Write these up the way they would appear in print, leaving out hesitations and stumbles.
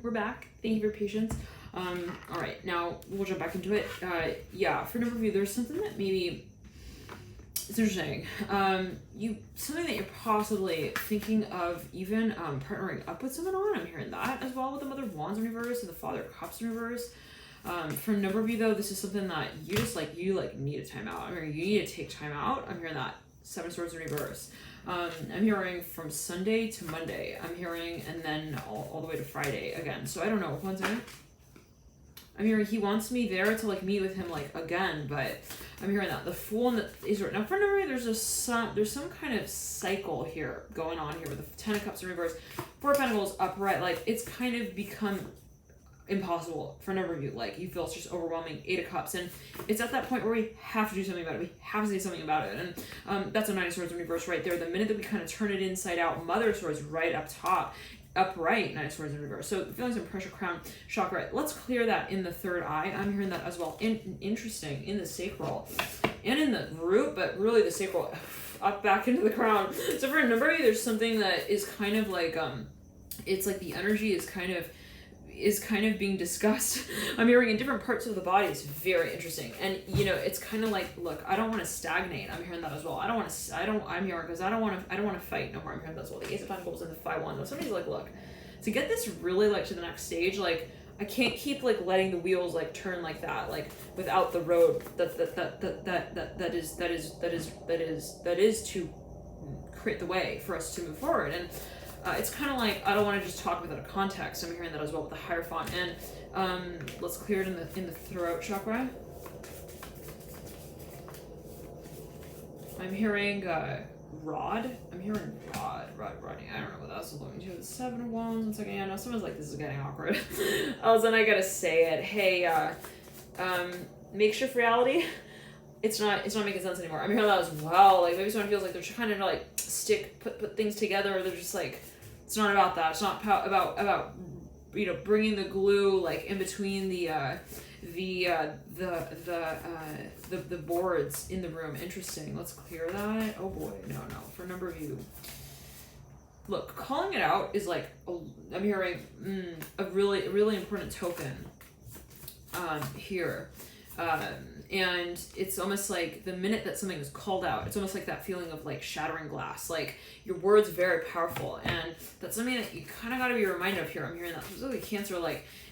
we're back. Thank you for your patience. All right, now we'll jump back into it. Yeah, for number of you, there's something that maybe it's interesting. Something that you're possibly thinking of even partnering up with someone on. I'm hearing that as well with the Mother of Wands in reverse and the Father of Cups in reverse. For a number of you though, this is something that you just you need a timeout. I mean, you need to take time out. I'm hearing that. Seven Swords in reverse. I'm hearing from Sunday to Monday. I'm hearing, and then all the way to Friday again. So I don't know. One second. I'm hearing he wants me there to meet with him again, but I'm hearing that the Fool and the Ace of Swords. Now for number, there's some kind of cycle here going on here with the Ten of Cups in reverse, Four of Pentacles upright. It's kind of become impossible for a number of you. You feel it's just overwhelming. Eight of Cups, and it's at that point where we have to do something about it. We have to say something about it, and that's a Nine of Swords in reverse right there. The minute that we kind of turn it inside out, Mother of Swords right up top, upright, Nine of Swords in reverse. So feeling some pressure, crown chakra. Let's clear that in the third eye. I'm hearing that as well. Interesting in the sacral and in the root, but really the sacral up back into the crown. So for a number of you, there's something that is kind of it's the energy is kind of being discussed. I'm hearing in different parts of the body. It's very interesting. And it's kind of look, I don't want to stagnate. I'm hearing that as well. I'm hearing because I don't want to fight no more. I'm hearing that as well. The Ace of Pentacles and the 5-1. Somebody's look, to get this really to the next stage, I can't keep letting the wheels turn like that, without the road that is to create the way for us to move forward. And it's kind of I don't want to just talk without a context. I'm hearing that as well with the Hierophant. And let's clear it in the throat chakra. I'm hearing Rod. I'm hearing Rodney. I don't know what that's alluding to. The Seven of Wands. One second. Yeah, no, someone's this is getting awkward. All of a sudden I gotta say it. Hey, makeshift reality. It's not making sense anymore. I'm hearing that as well. Maybe someone feels they're trying to put things together. They're just it's not about that. It's not about bringing the glue in between the boards in the room. Interesting. Let's clear that. Oh boy, no. For a number of you, look, calling it out is I'm hearing a really important token here. And it's almost the minute that something is called out, it's almost that feeling of shattering glass. Your words very powerful, and that's something that you kind of got to be reminded of here. I'm hearing that specifically Cancer,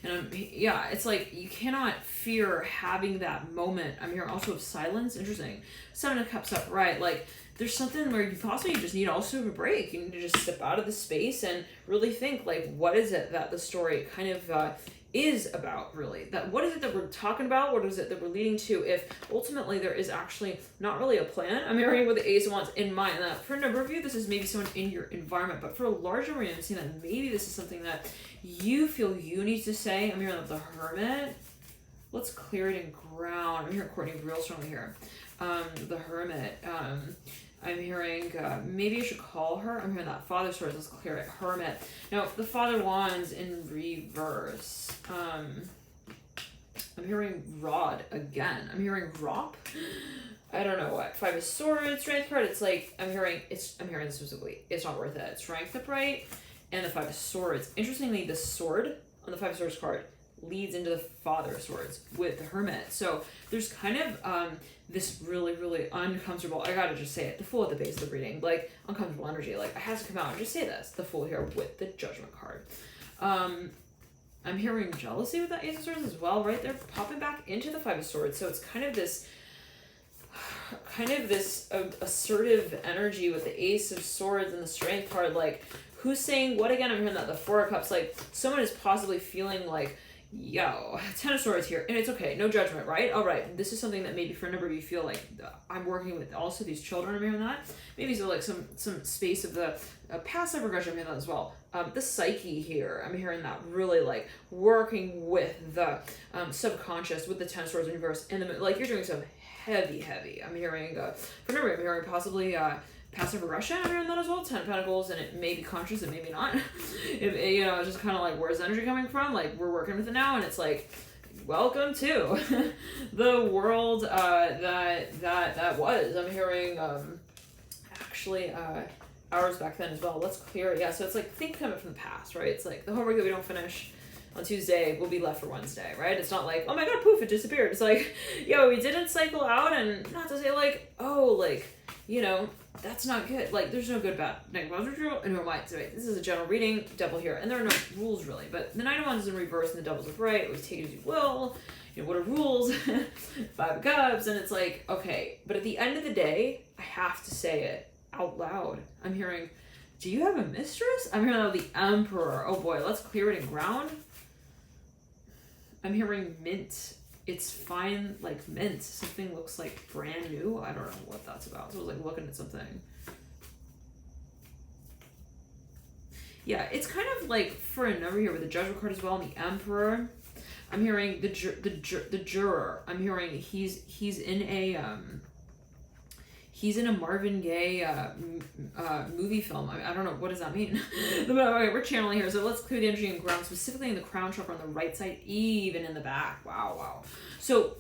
and it's you cannot fear having that moment. I'm hearing also of silence. Interesting. Seven of Cups upright. There's something where you possibly just need also a break. You need to just step out of the space and really think what is it that the story kind of is about, really. That what is it that we're talking about? What is it that we're leading to? If ultimately there is actually not really a plan. I'm hearing with the Ace of Wands in mind that for a number of you, this is maybe someone in your environment, but for a larger number, I'm seeing that maybe this is something that you feel you need to say. I'm hearing the Hermit. Let's clear it in ground. I'm hearing Courtney real strongly here. The Hermit. I'm hearing maybe you should call her. I'm hearing that Father Swords. Let's clear it. Hermit. Now, the Father Wands in reverse. I'm hearing Rod again. I'm hearing Rop. I don't know what. Five of Swords, Strength card. It's I'm hearing this specifically. It's not worth it. Strength upright and the Five of Swords. Interestingly, the sword on the Five of Swords card leads into the Father of Swords with the Hermit. So there's kind of this really uncomfortable, I gotta just say it, the Fool at the base of the reading, uncomfortable energy. I have to come out and just say this, the Fool here with the Judgment card. I'm hearing jealousy with that Ace of Swords as well, right? They're popping back into the Five of Swords. So it's kind of this assertive energy with the Ace of Swords and the Strength card. Who's saying what again? I'm hearing that the Four of Cups, someone is possibly feeling yo, Ten of Swords here, and it's okay, no judgment, right? All right, this is something that maybe for a number of you feel I'm working with also these children. I'm hearing that maybe so some space of the passive regression. I'm hearing that as well. The psyche here, I'm hearing that really working with the subconscious with the Ten of Swords in reverse, and you're doing some heavy. I'm hearing for a number, I'm hearing possibly passive regression. I'm hearing that as well. Ten of Pentacles, and it may be conscious, it may be not. It's just kind of where's the energy coming from? We're working with it now, and it's welcome to the world that was. I'm hearing actually hours back then as well. Let's clear it. Yeah, so it's think coming from the past, right? It's the homework that we don't finish. on Tuesday will be left for Wednesday, right? It's not like, oh my god, poof, it disappeared. It's like, yo, we didn't cycle out, and not to say like, oh, like, you know, that's not good. Like, there's no good, bad, negative, neutral, and no right. So this is a general reading, devil here, and there are no rules really, but the Knight of Wands is in reverse and the devil's upright. Always take it as you will. You know, what are rules? Five of Cups, and it's like, okay, but at the end of the day, I have to say it out loud. I'm hearing, do you have a mistress? I'm hearing the Emperor. Oh boy, let's clear it and ground. I'm hearing mint. It's fine, like mint. Something looks like brand new. I don't know what that's about. So I was like looking at something. Yeah, it's kind of like for a number here with the Judgment card as well and the Emperor. I'm hearing the juror. I'm hearing he's in a Marvin Gaye movie film. I don't know, what does that mean? But okay, we're channeling here, so let's clear the energy and ground, specifically in the crown chakra on the right side, even in the back. Wow. So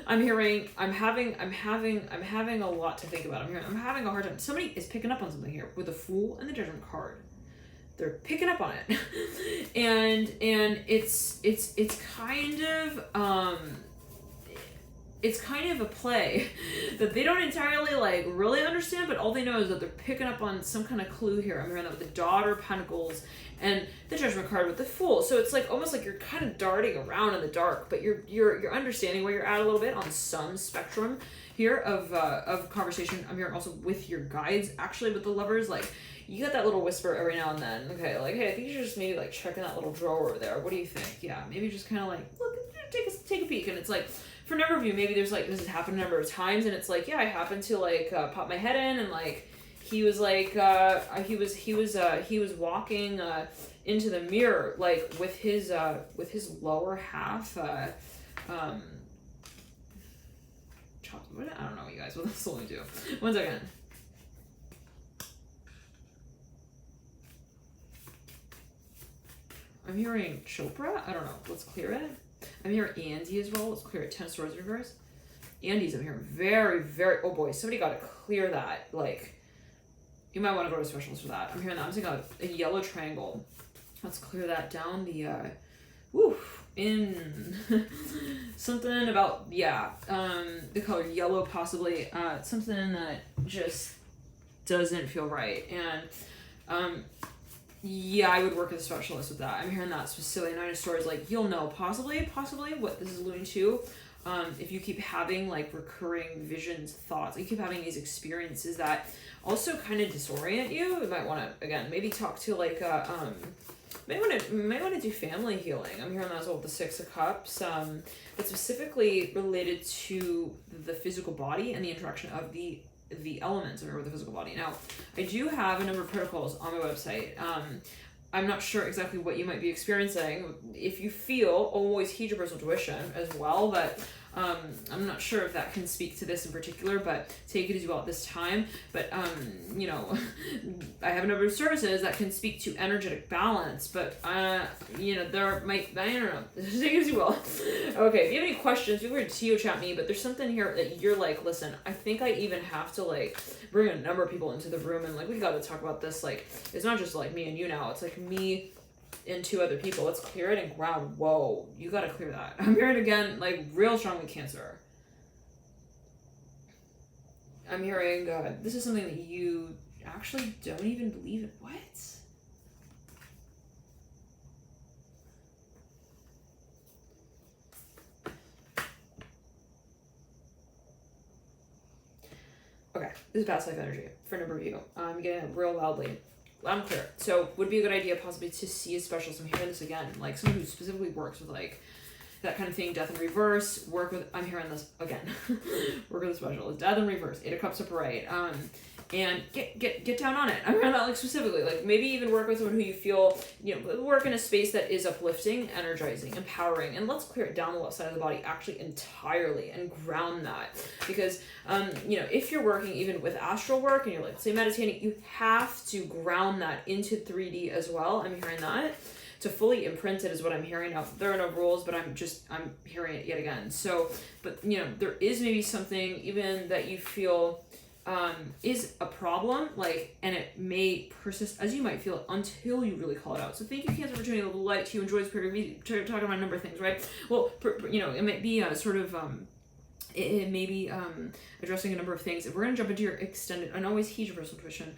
I'm having a lot to think about. I'm having a hard time. Somebody is picking up on something here with the Fool and the Judgment card. They're picking up on it. and it's kind of a play that they don't entirely like really understand, but all they know is that they're picking up on some kind of clue here. I'm hearing that with the Daughter of Pentacles and the Judgment card with the Fool. So it's like almost like you're kind of darting around in the dark, but you're understanding where you're at a little bit on some spectrum here of conversation. I'm hearing also with your guides, actually with the Lovers, like you get that little whisper every now and then. Okay, like, hey, I think you should just maybe like check in that little drawer over there. What do you think? Yeah, maybe just kind of like look, take a peek. And it's like, for a number of you, maybe there's like, this has happened a number of times, and it's like, yeah, I happened to like pop my head in, and like he was like he was walking into the mirror like with his lower half I don't know, you guys, what this will do. 1 second. I'm hearing Chopra. I don't know. Let's clear it. I'm hearing Andy as well. Let's clear it. 10 of Swords reverse. Andy's, I'm hearing very, very... Oh boy, somebody got to clear that. Like, you might want to go to specialists for that. I'm hearing that. I'm seeing a yellow triangle. Let's clear that down. The, in something about, the color yellow possibly. Something that just doesn't feel right. And, yeah, I would work with a specialist with that. I'm hearing that specifically. Nine of Swords, like, you'll know possibly what this is alluding to. If you keep having, like, recurring visions, thoughts, you keep having these experiences that also kind of disorient you, you might want to, again, maybe talk to, like, may want to do family healing. I'm hearing that as well with the Six of Cups. That's specifically related to the physical body and the interaction of the elements of the physical body. Now, I do have a number of protocols on my website. I'm not sure exactly what you might be experiencing. If you feel, always heed your personal intuition as well, but I'm not sure if that can speak to this in particular, but take it as well at this time. But, you know, I have a number of services that can speak to energetic balance, but, you know, there might, I don't know, take it as you will. Okay, if you have any questions, feel free to TO chat me, but there's something here that you're like, listen, I think I even have to, like, bring a number of people into the room, and, like, we gotta talk about this. Like, it's not just, like, me and you now, it's, like, me and 2 other people. Let's clear it and ground. Whoa, you gotta clear that. I'm hearing again, like, real strong with Cancer. I'm hearing, this is something that you actually don't even believe in. What? Okay, this is past life energy for a number of you. I'm getting it real loudly. I'm clear. So would be a good idea possibly to see a specialist. I'm hearing this again, like someone who specifically works with like that kind of thing, death in reverse, work with, I'm hearing this again, work with a specialist, death in reverse, 8 of Cups upright, and get down on it. I'm hearing that like specifically, like maybe even work with someone who you feel, you know, work in a space that is uplifting, energizing, empowering, and let's clear it down the left side of the body actually entirely and ground that. Because, you know, if you're working even with astral work and you're like, say meditating, you have to ground that into 3D as well. I'm hearing that. To fully imprint it is what I'm hearing. Now, there are no rules, but I'm hearing it yet again. So, but, you know, there is maybe something even that you feel is a problem, like, and it may persist as you might feel until you really call it out. So thank you, Cancer, for tuning in. Light to you. Enjoy this period. We talking about a number of things, right? Well, you know, it might be it may be addressing a number of things. We're going to jump into your extended and always heed your personal intuition.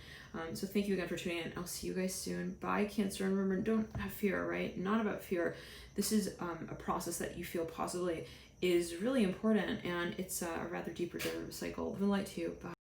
So thank you again for tuning in. I'll see you guys soon. Bye, Cancer. And remember, don't have fear, right? Not about fear. This is a process that you feel possibly is really important, and it's a rather deeper cycle. Live in light to you. Bye.